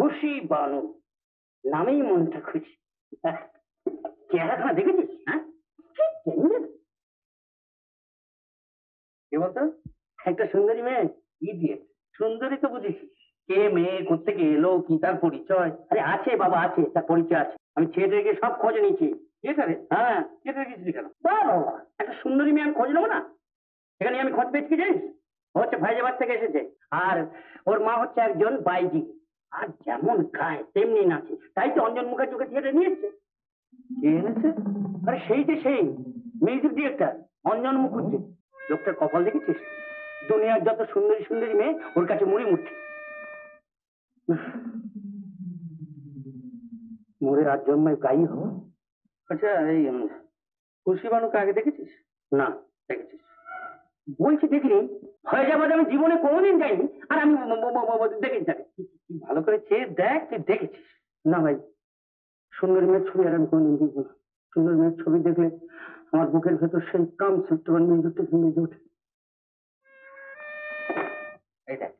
খুশি বানু নামেই মনটা খুশি। চেহারাখানা দেখেছিস? হ্যাঁ, কি বলতো, একটা সুন্দরী মেয়ে। ইডিয়েট, সুন্দরী তো বুঝেছিস, কে মেয়ে, কোত্থেকে এলো, কি তার পরিচয়? আরে আছে বাবা, আছে, তার পরিচয় আছে। আমি থিয়েটারে সব খোঁজ নিয়েছি। থিয়েটারে? হ্যাঁ, থিয়েটারে গেছিলি কেন? বাবা, একটা সুন্দরী মেয়ে আমি খোঁজ নেবো না? এখানে আমি খোঁজ পেয়েছি কি জানিস? ও হচ্ছে ফাইজাবাদ থেকে এসেছে, আর ওর মা হচ্ছে একজন বাইজি। আর যেমন গায় তেমনি নাচে, তাই তো অঞ্জন মুখার্জিকে থিয়েটারে নিয়ে এসছে। কে এনেছে? আরে সেই যে সেই মিউজিক ডিরেক্টর অঞ্জন মুখার্জি। লোকটার কপাল দেখেছিস? দুনিয়ার যত সুন্দরী সুন্দরী মেয়ে ওর কাছে মুড়ি মুড়ছে। মোরে আজ জন্মায় গাই হো। আচ্ছা, এই খুশি বানুকে আগে দেখেছিস? না। দেখেছিস? বলছি দেখিনি। ফয়জাবাদে আমি জীবনে কোনোদিন যাইনি, আর আমি দেখেছি তাকে। ভালো করে চেয়ে দেখ, তুই দেখেছিস? না ভাই, সুন্দরী মেয়ের ছবি আর আমি কোনোদিন দেখবো না। সুন্দর মেয়ের ছবি দেখলে আমার বুকের ভেতর সেই কাম সেপ্টেম্বর মেজে ওঠে। এই দেখ,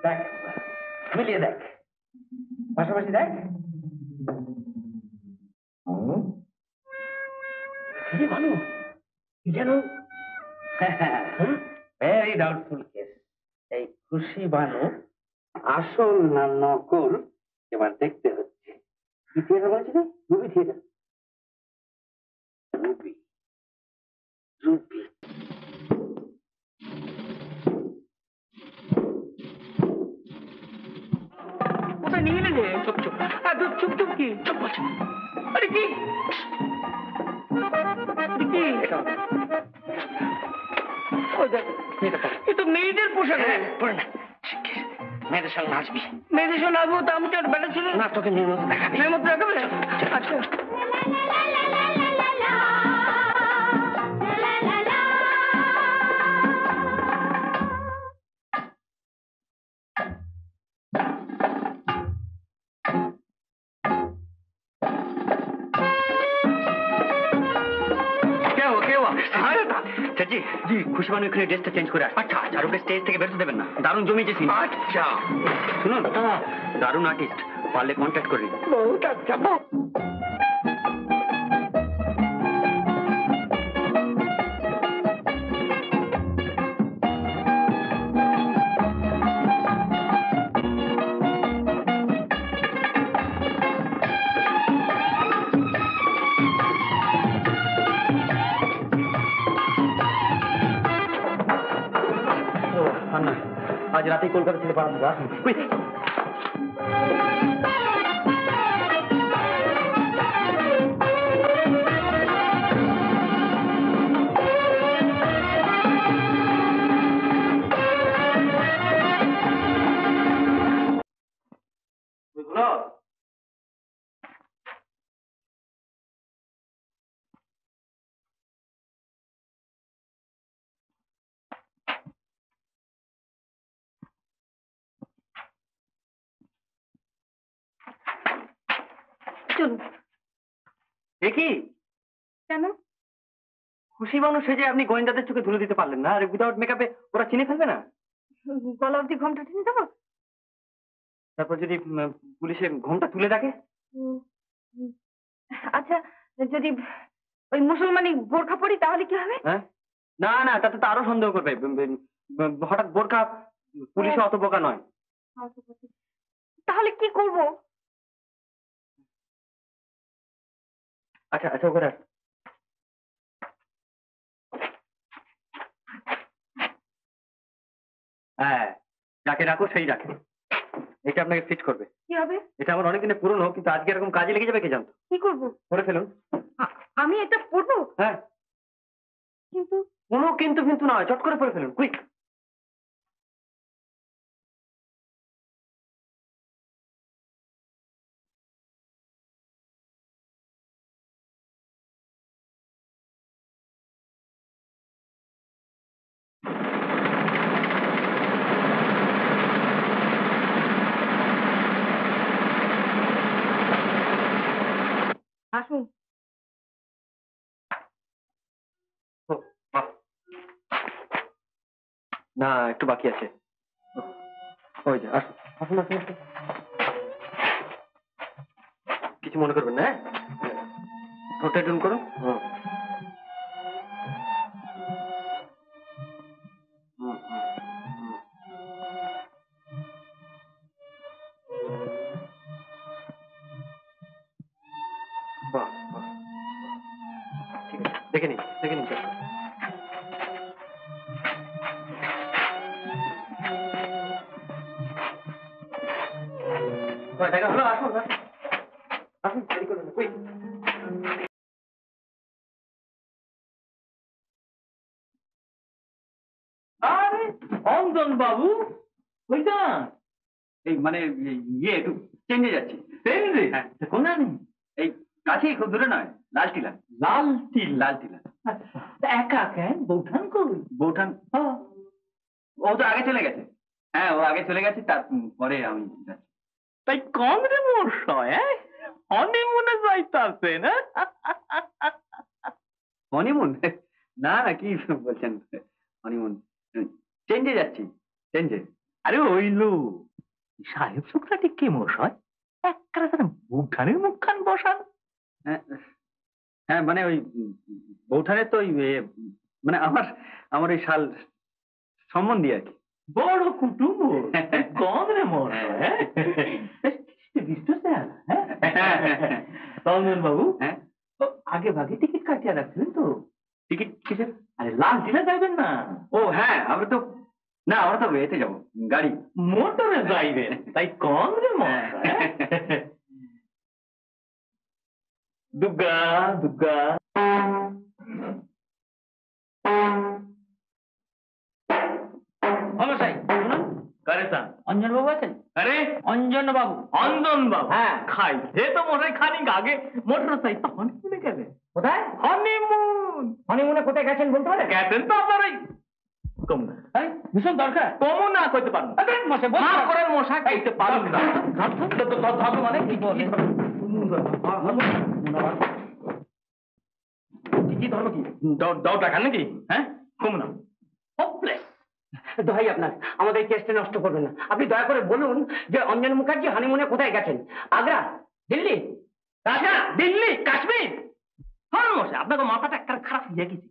দেখ, মিলিয়ে দেখ, পাশাপাশি দেখ। ভালো যেন ভেরি ডাউটফুল কেস। এই খুশি বানু আসল না নকল এবার দেখতে হচ্ছে। কি থিয়েটার বলছি রে? Ruby theatre. Ruby, Ruby. কোথায় নিয়ে গেলে? চুপ চুপ, চুপ চুপ কি চুপ বলছি। আরে কি কি এ তো মেয়েদের পোশাক। পরে না, মেয়েদের সঙ্গে নাচবি। মেয়েদের সঙ্গে নাচবো তো? আমি তো বেটা ছিল না, তোকে মেয়ের মতো দেখাবি। মেয়ের মতো দেখাবে? আচ্ছা। জি, খুশি বানু এখানে ড্রেসটা চেঞ্জ করে আসে। আচ্ছা, আর ওকে স্টেজ থেকে বেরোতে দেবেন না। দারুণ জমিয়েছে সিন। আচ্ছা শুনুন, দারুণ আর্টিস্ট, পারলে কন্ট্যাক্ট করি। বহুত আচ্ছা। আজ রাতেই কলকাতা থেকে পাঠাবো। আসুন। দেখি কেন খুশি বানু সেজে আপনি গোয়েন্দাদের চোখে ধুলে দিতে পারলেন না? আর উইদাউট মেকআপে ওরা চিনে ফেলবে না? গলা অব্দি ঘোমটা টেনে দেবো? তারপর যদি পুলিশের ঘোমটা তুলে দেখে? আচ্ছা, যদি ওই মুসলমানি বোরখা পরি তাহলে কি হবে? হ্যাঁ, না না, তাতে তো আরো সন্দেহ করবে। হঠাৎ বোরখা, পুলিশে অত বোকা নয়। তাহলে কি করব? আচ্ছা আচ্ছা, ওখানে হ্যাঁ, যাকে রাখো সেই রাখে। এটা আপনাকে ফিট করবে। কি হবে? এটা আমার অনেকদিনের পুরনো, কিন্তু আজকে এরকম কাজে লেগে যাবে কে জানতো। কি করবো? করে ফেলুন। আমি এটা পরবো? হ্যাঁ। কিন্তু কোনো কিন্তু কিন্তু নয়, চট করে পরে ফেলুন, কুইক। আসুন। না, একটু বাকি আছে। ওই যে আসুন আসুন আসুন। কিছু মনে করবেন না, হ্যাঁ? ঠোঁটে টুন করুন। হুম। হুম, হুম, হুম। বাহ, বাহ, বাহ। ঠিক আছে, দেখে নিন, দেখে নিন। দেখা হলো, আসুন, আসুন, আসুন, দেরি করবেন না, quick। আরে অঞ্জন বাবু, ওইটা এই মানে ইয়ে একটু চেঞ্জে যাচ্ছি। তেমনি হ্যাঁ। কোনা নেই, এই কাছেই, খুব দূরে নয়, লাল টিলা। লাল টিল। লাল টিলা। আচ্ছা, তা একা কেন বৌঠান কই? বৌঠান হ্যাঁ। ও তো আগে চলে গেছে। হ্যাঁ, ও আগে চলে গেছে, তারপরে আমি যাচ্ছি। তাই কম রে মশাই, হনিমুনে যাইতাছে না? হনিমুন? না না, কি বলছেন, হনিমুন? চেঞ্জে যাচ্ছি, চেঞ্জে। আরে ওইলো সাহেব শুক্রাটি কে মশাই? একবারে যেন বৌঠানের মুখখান বসান। হ্যাঁ, হ্যাঁ, মানে ওই বৌঠানের তো ওই মানে আমার আমার ওই শাল সম্বন্ধী আর কি। বড় কুটুম্ব কম রে মশাই। রঞ্জন বাবু, হ্যাঁ, আগে ভাগে টিকিট কাটিয়ে রাখছিলেন তো? টিকিট কিসের? আরে লাল টিলা যাইবেন না? ও হ্যাঁ, আমরা তো এতে যাবো, গাড়ি। মোটরে যাইবেন, তাই কম রে মশাই। দুর্গা দুর্গা। মশাই শুনুন, কারে চান? অঞ্জন বাবু আছেন? আরে অঞ্জন বাবু। অঞ্জন বাবু, হ্যাঁ। খাই সে তো মশাই খানিক আগে মোটর সাইকেল হনিমুনে গেলেন। কোথায়? হনিমুন হনিমুনে কোথায় গেছেন বলতে পারেন? গেছেন তো আপনার ওই কম না, ভীষণ দরকার। কমও না কইতে পারেন না। মশাই মাফ করেন মশাই, কইতে পারেন না। ধর্ম মানে কি বলে? কি ধর্ম কি? দাও টাকা নাকি? হ্যাঁ, কম না। হোপলেস। দোহাই আপনার, আমাদের কেসটা নষ্ট করবেন না। আপনি দয়া করে বলুন যে অঞ্জন মুখার্জি হানিমুনে কোথায় গেছেন? আগ্রা, দিল্লি, আচ্ছা, দিল্লি, কাশ্মীর। হ্যাঁ মশাই, আপনাকে মাথাটা একটা খারাপ হয়ে গেছে।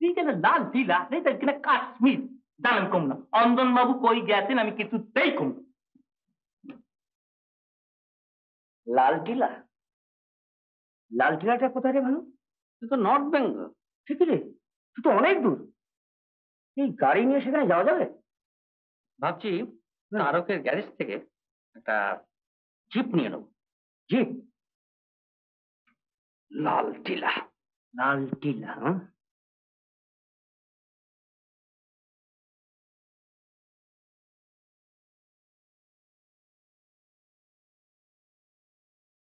এইখানে লাল টিলা, এখানে কাশ্মীর, জানেন কম না। অঞ্জন বাবু কই গেছেন আমি কিছুতেই কম না। লাল টিলা? লাল টিলাটা কোথায় রে ভালো? তো নর্থ বেঙ্গল। ঠিক রে, তো অনেক দূর। এই গাড়ি নিয়ে সেখানে যাওয়া যাবে? ভাবছি তারকের গ্যারেজ থেকে একটা জিপ নিয়ে নেব। জিপ? লাল টিলা, লাল টিলা,